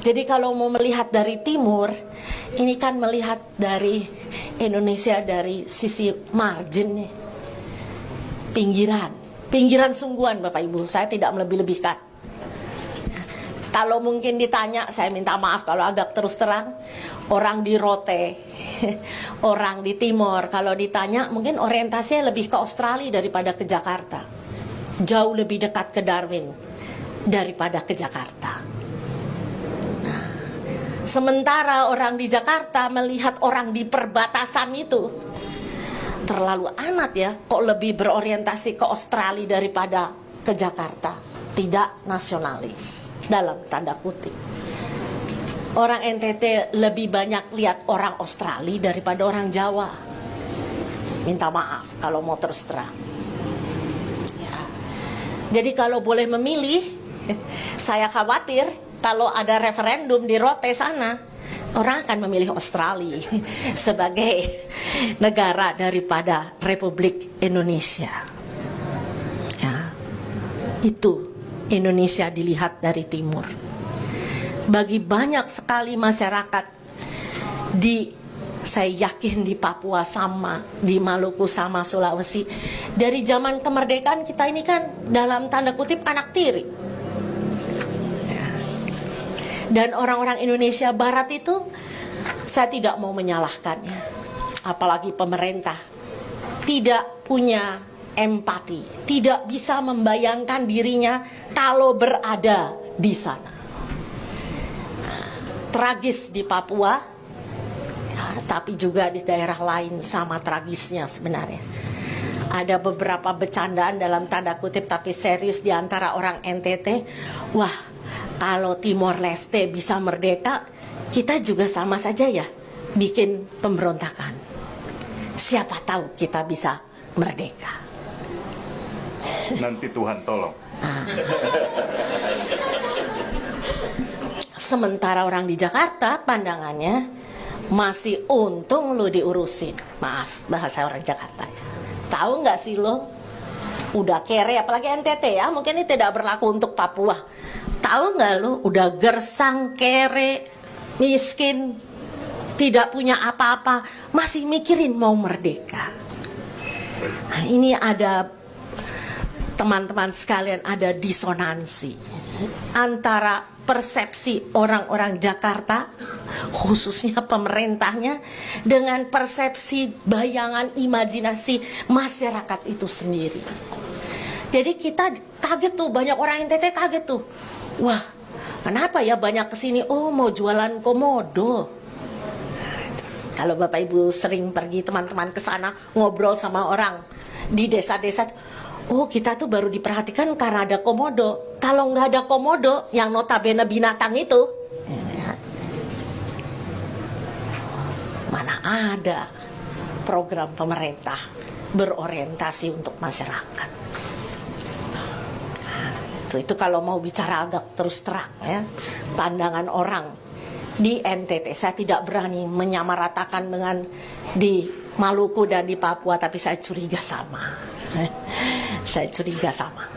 Jadi kalau mau melihat dari timur, ini kan melihat dari Indonesia dari sisi margin nih. Pinggiran sungguhan Bapak Ibu, saya tidak melebih-lebihkan. Kalau mungkin ditanya, saya minta maaf kalau agak terus terang, orang di Rote, orang di timur, kalau ditanya mungkin orientasinya lebih ke Australia daripada ke Jakarta. Jauh lebih dekat ke Darwin daripada ke Jakarta. Nah, sementara orang di Jakarta melihat orang di perbatasan itu, terlalu amat ya, kok lebih berorientasi ke Australia daripada ke Jakarta. Tidak nasionalis, dalam tanda kutip. Orang NTT lebih banyak lihat orang Australia daripada orang Jawa. Minta maaf kalau mau terus terang ya. Jadi kalau boleh memilih, saya khawatir kalau ada referendum di Rote sana, orang akan memilih Australia sebagai negara daripada Republik Indonesia ya. Itu Indonesia dilihat dari timur. Bagi banyak sekali masyarakat saya yakin di Papua sama, di Maluku sama, Sulawesi, dari zaman kemerdekaan kita ini kan dalam tanda kutip anak tiri. Dan orang-orang Indonesia Barat itu saya tidak mau menyalahkannya, apalagi pemerintah tidak punya empati, tidak bisa membayangkan dirinya kalau berada di sana. Tragis di Papua ya, tapi juga di daerah lain sama tragisnya sebenarnya. Ada beberapa bercandaan dalam tanda kutip tapi serius di antara orang NTT. Wah, kalau Timor Leste bisa merdeka, kita juga sama saja ya bikin pemberontakan. Siapa tahu kita bisa merdeka. Nanti Tuhan tolong. Sementara orang di Jakarta pandangannya masih untung lo diurusin. Maaf bahasa orang Jakarta ya. Tahu nggak sih lo udah kere, apalagi NTT ya, mungkin ini tidak berlaku untuk Papua. Tahu nggak lo udah gersang, kere, miskin, tidak punya apa-apa, masih mikirin mau merdeka. Nah, ini ada teman-teman sekalian, ada disonansi antara persepsi orang-orang Jakarta, khususnya pemerintahnya, dengan persepsi bayangan imajinasi masyarakat itu sendiri. Jadi kita kaget tuh, banyak orang NTT kaget tuh. Wah, kenapa ya banyak kesini? Oh, mau jualan komodo. Kalau Bapak Ibu sering pergi teman-teman ke sana ngobrol sama orang di desa-desa, oh kita tuh baru diperhatikan karena ada komodo. Kalau nggak ada komodo yang notabene binatang itu, ya, mana ada program pemerintah berorientasi untuk masyarakat. Nah, itu kalau mau bicara agak terus terang ya, pandangan orang di NTT. Saya tidak berani menyamaratakan dengan di Maluku dan di Papua, tapi saya curiga sama. Saya curiga sama.